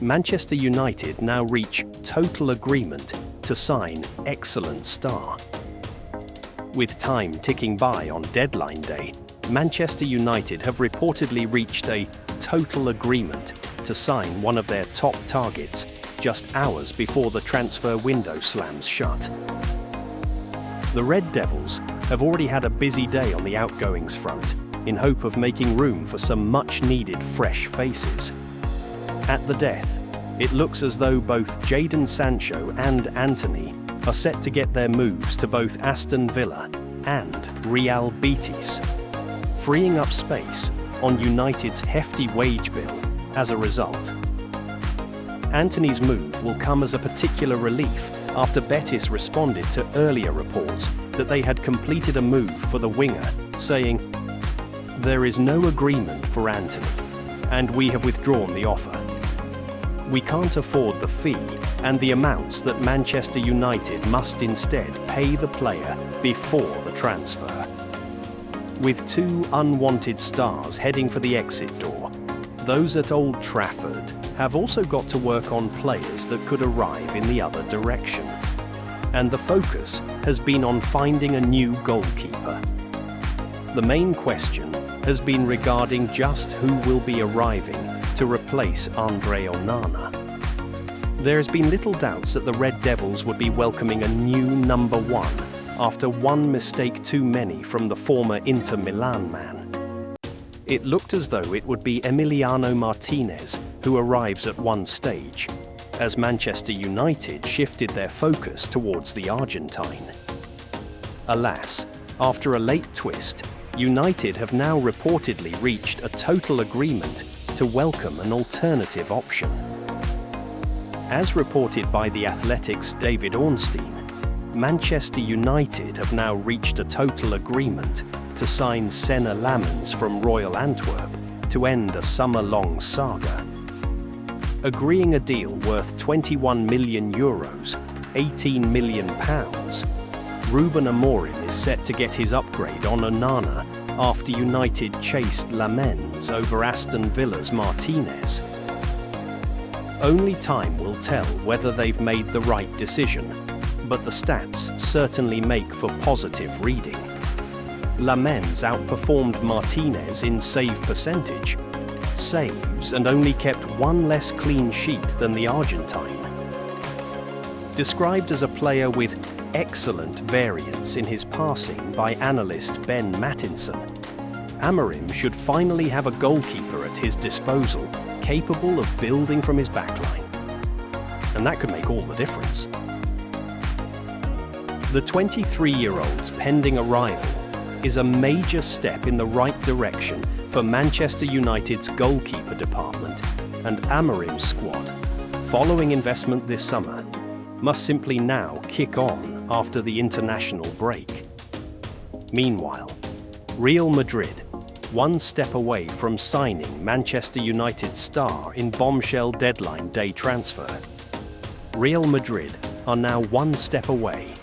Manchester United now reach total agreement to sign excellent star. With time ticking by on deadline day, Manchester United have reportedly reached a total agreement to sign one of their top targets just hours before the transfer window slams shut. The Red Devils have already had a busy day on the outgoings front in hope of making room for some much-needed fresh faces. At the death, it looks as though both Jadon Sancho and Antony are set to get their moves to both Aston Villa and Real Betis, freeing up space on United's hefty wage bill as a result. Antony's move will come as a particular relief after Betis responded to earlier reports that they had completed a move for the winger, saying, "There is no agreement for Antony, and we have withdrawn the offer. We can't afford the fee and the amounts that Manchester United must instead pay the player before the transfer." With two unwanted stars heading for the exit door, those at Old Trafford have also got to work on players that could arrive in the other direction. And the focus has been on finding a new goalkeeper. The main question has been regarding just who will be arriving to replace Andre Onana. There has been little doubts that the Red Devils would be welcoming a new number one after one mistake too many from the former Inter Milan man. It looked as though it would be Emiliano Martinez who arrives at one stage, as Manchester United shifted their focus towards the Argentine. Alas, after a late twist, United have now reportedly reached a total agreement to welcome an alternative option. As reported by The Athletic's David Ornstein, Manchester United have now reached a total agreement to sign Senne Lammens from Royal Antwerp to end a summer-long saga. Agreeing a deal worth €21 million, £18 million, Ruben Amorim is set to get his upgrade on Onana after United chased Lammens over Aston Villa's Martinez. Only time will tell whether they've made the right decision, but the stats certainly make for positive reading. Lammens outperformed Martinez in save percentage, saves, and only kept one less clean sheet than the Argentine. Described as a player with excellent variance in his passing by analyst Ben Mattinson, Amorim should finally have a goalkeeper at his disposal capable of building from his backline. And that could make all the difference. The 23-year-old's pending arrival is a major step in the right direction for Manchester United's goalkeeper department, and Amorim's squad, following investment this summer, must simply now kick on after the international break. Meanwhile, Real Madrid, one step away from signing Manchester United star in bombshell deadline day transfer. Real Madrid are now one step away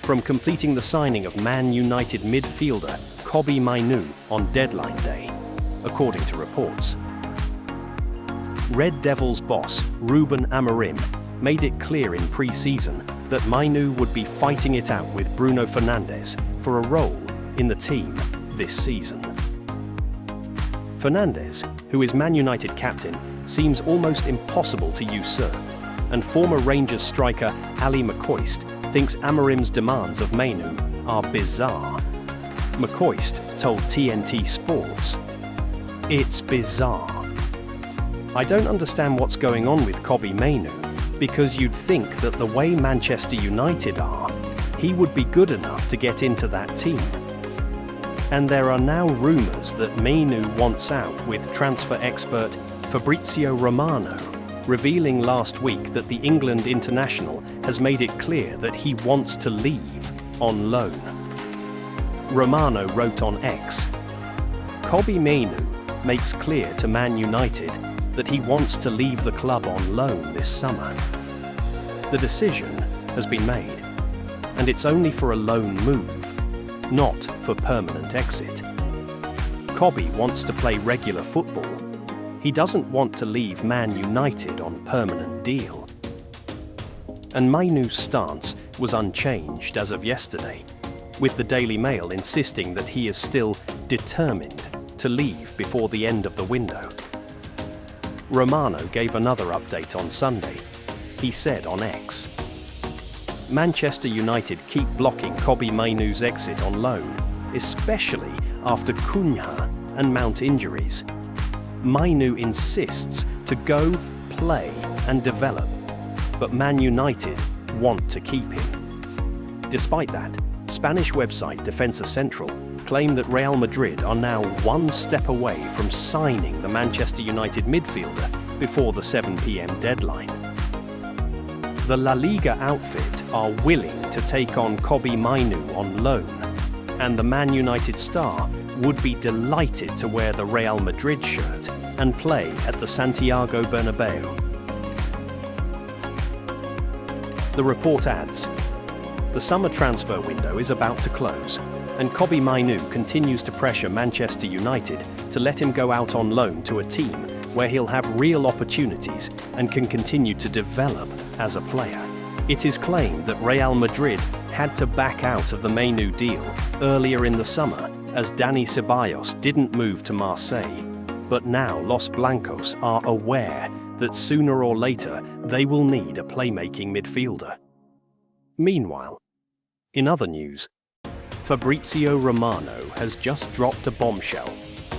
from completing the signing of Man United midfielder Kobbie Mainoo on deadline day, according to reports. Red Devils boss Ruben Amorim made it clear in pre-season that Mainoo would be fighting it out with Bruno Fernandes for a role in the team this season. Fernandes, who is Man United captain, seems almost impossible to usurp, and former Rangers striker Ali McCoist thinks Amorim's demands of Mainoo are bizarre. McCoist told TNT Sports, "It's bizarre. I don't understand what's going on with Kobbie Mainoo, because you'd think that the way Manchester United are, he would be good enough to get into that team. And there are now rumours that Mainoo wants out, with transfer expert Fabrizio Romano revealing last week that the England international has made it clear that he wants to leave on loan. Romano wrote on X, "Kobbie Mainoo makes clear to Man United that he wants to leave the club on loan this summer. The decision has been made, and it's only for a loan move, not for permanent exit. Kobbie wants to play regular football. He doesn't want to leave Man United on permanent deal. And Mainoo's stance was unchanged as of yesterday, with the Daily Mail insisting that he is still determined to leave before the end of the window. Romano gave another update on Sunday. He said on X, "Manchester United keep blocking Kobbie Mainoo's exit on loan, especially after Cunha and Mount injuries. Mainoo insists to go, play and develop, but Man United want to keep him." Despite that, Spanish website Defensa Central claim that Real Madrid are now one step away from signing the Manchester United midfielder before the 7 p.m. deadline. The La Liga outfit are willing to take on Kobbie Mainoo on loan, and the Man United star would be delighted to wear the Real Madrid shirt and play at the Santiago Bernabeu. The report adds, "The summer transfer window is about to close, and Kobbie Mainoo continues to pressure Manchester United to let him go out on loan to a team where he'll have real opportunities and can continue to develop as a player." It is claimed that Real Madrid had to back out of the Mainoo deal earlier in the summer as Dani Ceballos didn't move to Marseille, but now Los Blancos are aware that sooner or later they will need a playmaking midfielder. Meanwhile, in other news, Fabrizio Romano has just dropped a bombshell.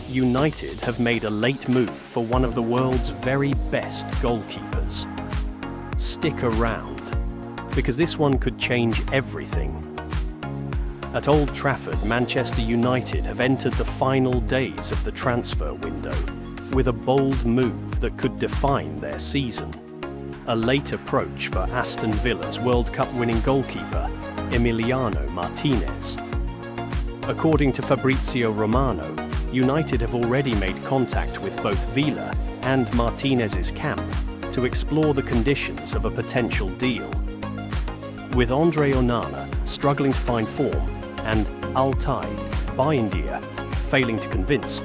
United have made a late move for one of the world's very best goalkeepers. Stick around, because this one could change everything. At Old Trafford, Manchester United have entered the final days of the transfer window with a bold move that could define their season. A late approach for Aston Villa's World Cup winning goalkeeper, Emiliano Martinez. According to Fabrizio Romano, United have already made contact with both Villa and Martinez's camp to explore the conditions of a potential deal. With Andre Onana struggling to find form and Altay Bayindir failing to convince,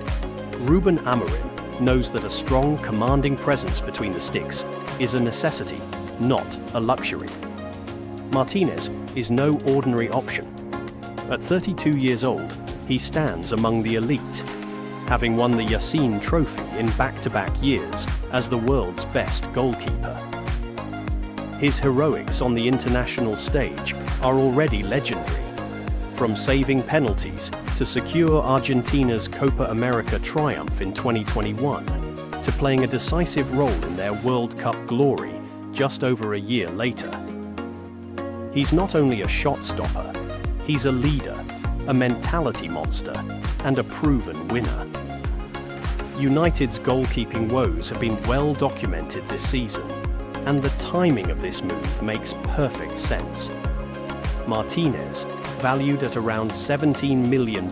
Ruben Amorim knows that a strong, commanding presence between the sticks is a necessity, not a luxury. Martinez is no ordinary option. At 32 years old, he stands among the elite, having won the Yassine Trophy in back-to-back years as the world's best goalkeeper. His heroics on the international stage are already legendary, from saving penalties to secure Argentina's Copa America triumph in 2021, to playing a decisive role in their World Cup glory just over a year later. He's not only a shot stopper, he's a leader, a mentality monster, and a proven winner. United's goalkeeping woes have been well documented this season, and the timing of this move makes perfect sense. Martinez, valued at around £17 million,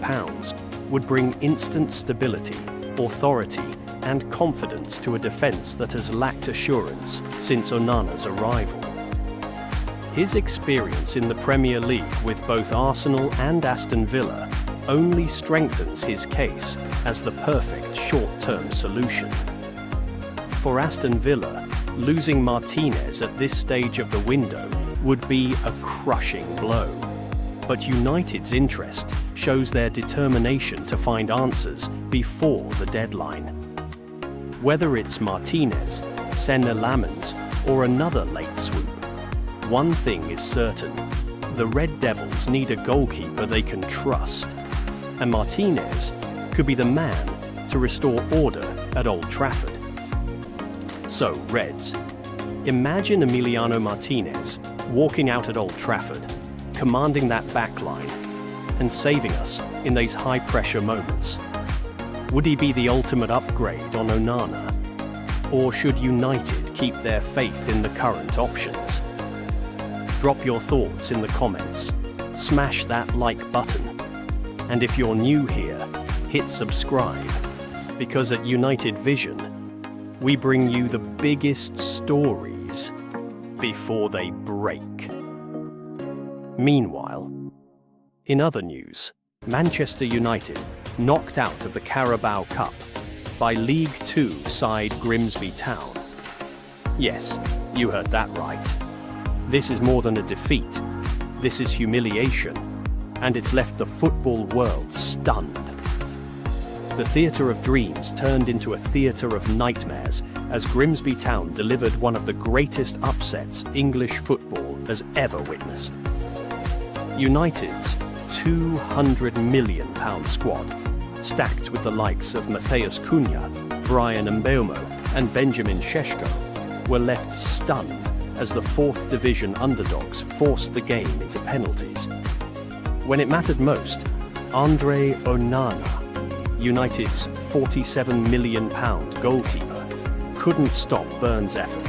would bring instant stability, authority, and confidence to a defence that has lacked assurance since Onana's arrival. His experience in the Premier League with both Arsenal and Aston Villa only strengthens his case as the perfect short-term solution. For Aston Villa, losing Martinez at this stage of the window would be a crushing blow. But United's interest shows their determination to find answers before the deadline. Whether it's Martinez, Senne Lammens, or another late swoop, one thing is certain: the Red Devils need a goalkeeper they can trust, and Martinez could be the man to restore order at Old Trafford. So, Reds, imagine Emiliano Martinez walking out at Old Trafford, commanding that back line and saving us in these high-pressure moments. Would he be the ultimate upgrade on Onana? Or should United keep their faith in the current options? Drop your thoughts in the comments, smash that like button, and if you're new here, hit subscribe, because at United Vision, we bring you the biggest stories before they break. Meanwhile, in other news, Manchester United knocked out of the Carabao Cup, by League Two side Grimsby Town. Yes, you heard that right. This is more than a defeat. This is humiliation, and it's left the football world stunned. The theatre of dreams turned into a theatre of nightmares as Grimsby Town delivered one of the greatest upsets English football has ever witnessed. United's £200 million squad, stacked with the likes of Matheus Cunha, Bryan Mbeumo and Benjamin Šeško, were left stunned as the 4th Division underdogs forced the game into penalties. When it mattered most, Andre Onana, United's £47 million goalkeeper, couldn't stop Burn's effort.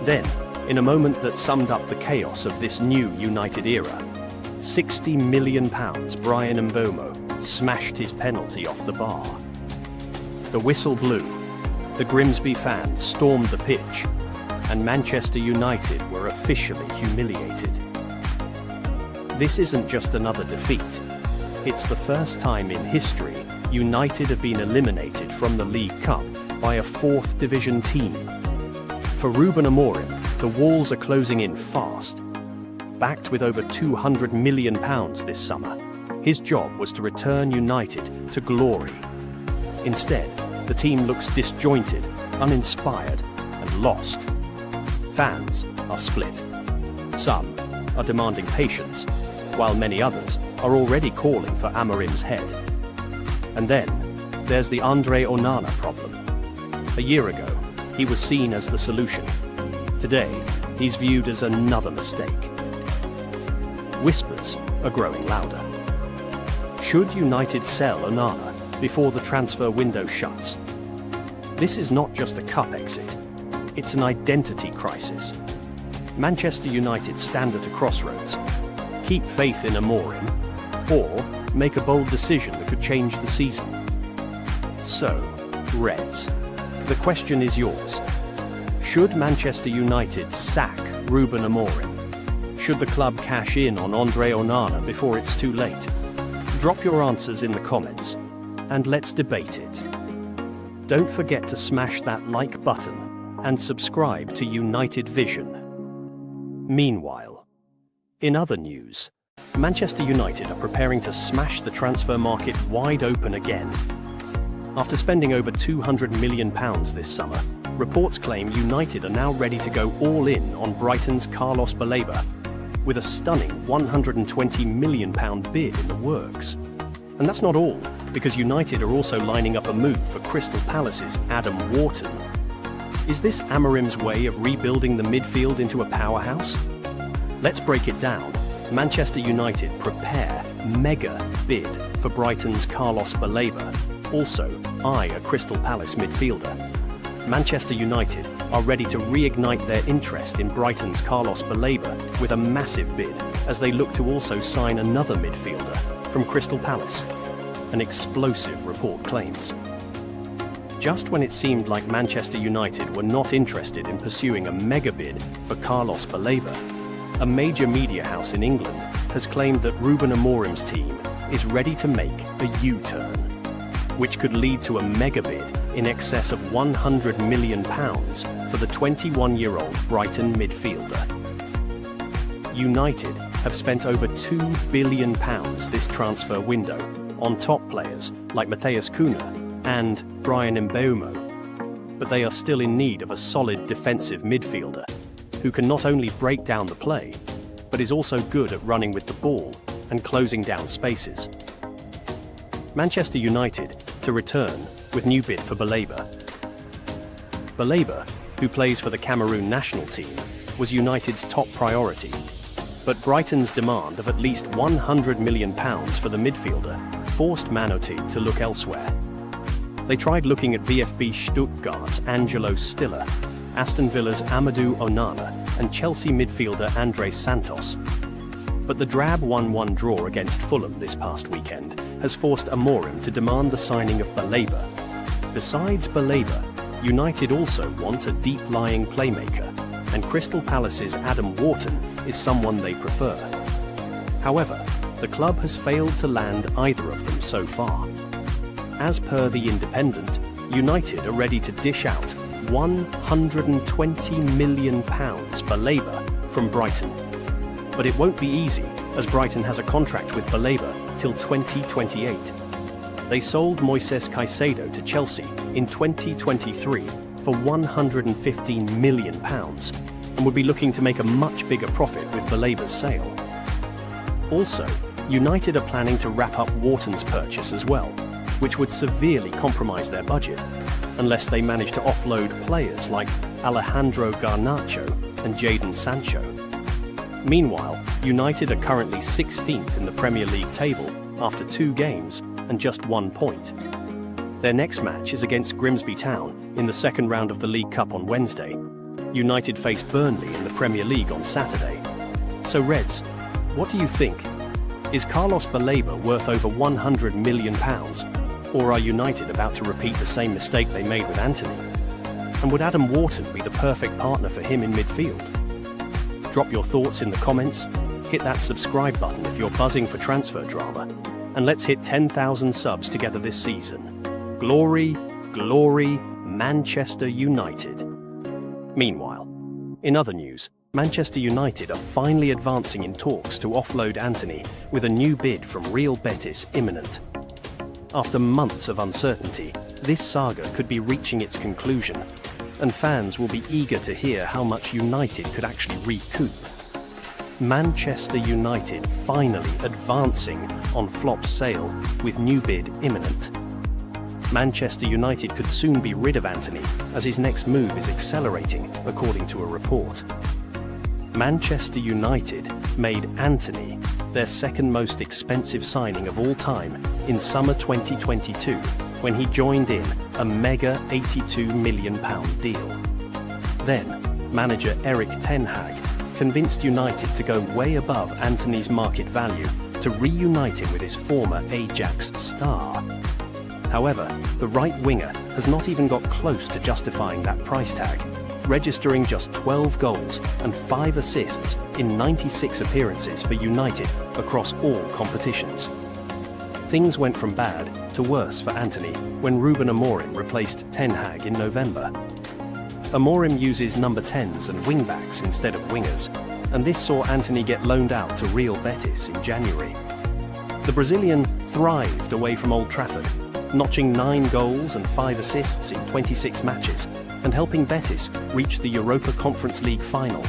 Then, in a moment that summed up the chaos of this new United era, £60 million Bryan Mbeumo smashed his penalty off the bar. The whistle blew, the Grimsby fans stormed the pitch, and Manchester United were officially humiliated. This isn't just another defeat. It's the first time in history United have been eliminated from the League Cup by a 4th Division team. For Ruben Amorim, the walls are closing in fast. Backed with over £200 million this summer, his job was to return United to glory. Instead, the team looks disjointed, uninspired, and lost. Fans are split. Some are demanding patience, while many others are already calling for Amorim's head. And then, there's the Andre Onana problem. A year ago, he was seen as the solution. Today, he's viewed as another mistake. Whispers are growing louder. Should United sell Onana before the transfer window shuts? This is not just a cup exit, it's an identity crisis. Manchester United stand at a crossroads. Keep faith in Amorim, or make a bold decision that could change the season. So, Reds, the question is yours. Should Manchester United sack Ruben Amorim? Should the club cash in on Andre Onana before it's too late? Drop your answers in the comments, and let's debate it. Don't forget to smash that like button and subscribe to United Vision. Meanwhile, in other news, Manchester United are preparing to smash the transfer market wide open again. After spending over £200 million this summer, reports claim United are now ready to go all in on Brighton's Carlos Baleba, with a stunning £120 million bid in the works. And that's not all, because United are also lining up a move for Crystal Palace's Adam Wharton. Is this Amorim's way of rebuilding the midfield into a powerhouse? Let's break it down. Manchester United prepare mega bid for Brighton's Carlos Baleba, also eye a Crystal Palace midfielder. Manchester United are ready to reignite their interest in Brighton's Carlos Baleba with a massive bid as they look to also sign another midfielder from Crystal Palace. An explosive report claims. Just when it seemed like Manchester United were not interested in pursuing a mega bid for Carlos Baleba, a major media house in England has claimed that Ruben Amorim's team is ready to make a U-turn, which could lead to a mega bid in excess of £100 million for the 21-year-old Brighton midfielder. United have spent over £2 billion this transfer window on top players like Matheus Cunha and Bryan Mbeumo, but they are still in need of a solid defensive midfielder who can not only break down the play, but is also good at running with the ball and closing down spaces. Manchester United to return with new bid for Baleba. Baleba, who plays for the Cameroon national team, was United's top priority, but Brighton's demand of at least £100 million for the midfielder forced Manotid to look elsewhere. They tried looking at VfB Stuttgart's Angelo Stiller, Aston Villa's Amadou Onana and Chelsea midfielder Andres Santos. But the drab 1-1 draw against Fulham this past weekend has forced Amorim to demand the signing of Baleba. Besides Baleba, United also want a deep-lying playmaker, and Crystal Palace's Adam Wharton is someone they prefer. However, the club has failed to land either of them so far. As per The Independent, United are ready to dish out £120 million Baleba from Brighton. But it won't be easy, as Brighton has a contract with Baleba till 2028. They sold Moises Caicedo to Chelsea in 2023 for £115 million and would be looking to make a much bigger profit with Baleba's sale. Also, United are planning to wrap up Wharton's purchase as well, which would severely compromise their budget unless they manage to offload players like Alejandro Garnacho and Jadon Sancho. Meanwhile, United are currently 16th in the Premier League table after 2 games and just 1 point. Their next match is against Grimsby Town in the second round of the League Cup on Wednesday. United face Burnley in the Premier League on Saturday. So Reds, what do you think? Is Carlos Baleba worth over £100 million? Or are United about to repeat the same mistake they made with Antony? And would Adam Wharton be the perfect partner for him in midfield? Drop your thoughts in the comments, hit that subscribe button if you're buzzing for transfer drama, and let's hit 10,000 subs together this season. Glory, glory, Manchester United. Meanwhile, in other news, Manchester United are finally advancing in talks to offload Antony with a new bid from Real Betis imminent. After months of uncertainty, this saga could be reaching its conclusion, and fans will be eager to hear how much United could actually recoup. Manchester United finally advancing on Flop's sale with new bid imminent. Manchester United could soon be rid of Antony as his next move is accelerating, according to a report. Manchester United made Antony their second most expensive signing of all time in summer 2022 when he joined in a mega £82 million deal. Then, manager Erik ten Hag convinced United to go way above Antony's market value to reunite him with his former Ajax star. However, the right winger has not even got close to justifying that price tag, registering just 12 goals and 5 assists in 96 appearances for United across all competitions. Things went from bad to worse for Antony when Ruben Amorim replaced Ten Hag in November. Amorim uses number 10s and wingbacks instead of wingers, and this saw Antony get loaned out to Real Betis in January. The Brazilian thrived away from Old Trafford, notching 9 goals and 5 assists in 26 matches and helping Betis reach the Europa Conference League final.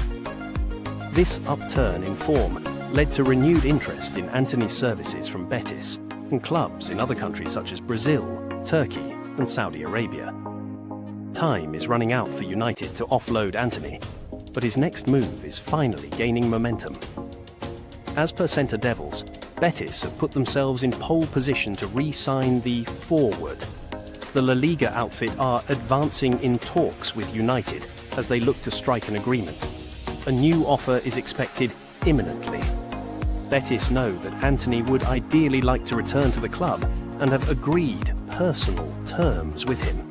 This upturn in form led to renewed interest in Antony's services from Betis and clubs in other countries such as Brazil, Turkey and Saudi Arabia. Time is running out for United to offload Antony, but his next move is finally gaining momentum. As per Centre Devils, Betis have put themselves in pole position to re-sign the forward. The La Liga outfit are advancing in talks with United as they look to strike an agreement. A new offer is expected imminently. Betis know that Antony would ideally like to return to the club and have agreed personal terms with him.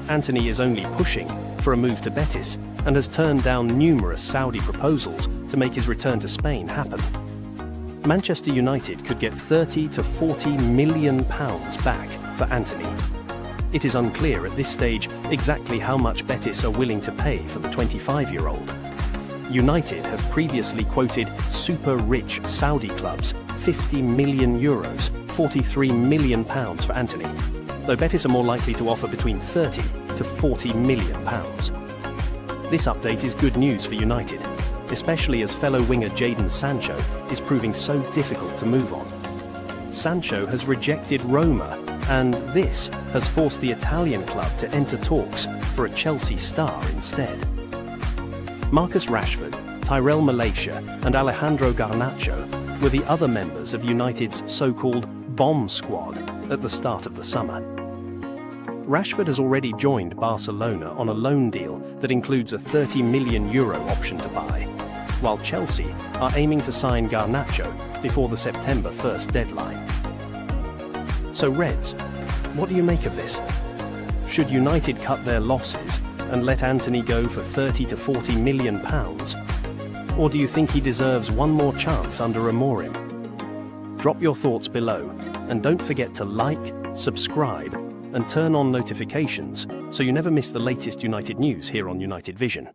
Antony is only pushing for a move to Betis and has turned down numerous Saudi proposals to make his return to Spain happen. Manchester United could get £30 to £40 million back for Antony. It is unclear at this stage exactly how much Betis are willing to pay for the 25-year-old. United have previously quoted super-rich Saudi clubs €50 million, £43 million for Antony, though Betis are more likely to offer between £30 to £40 million. This update is good news for United, especially as fellow winger Jadon Sancho is proving so difficult to move on. Sancho has rejected Roma, and this has forced the Italian club to enter talks for a Chelsea star instead. Marcus Rashford, Tyrell Malaysia and Alejandro Garnacho were the other members of United's so-called bomb squad at the start of the summer. Rashford has already joined Barcelona on a loan deal that includes a €30 million option to buy, while Chelsea are aiming to sign Garnacho before the September 1st deadline. So Reds, what do you make of this? Should United cut their losses and let Antony go for £30 to £40 million? Or do you think he deserves one more chance under Amorim? Drop your thoughts below and don't forget to like, subscribe and turn on notifications so you never miss the latest United news here on United Vision.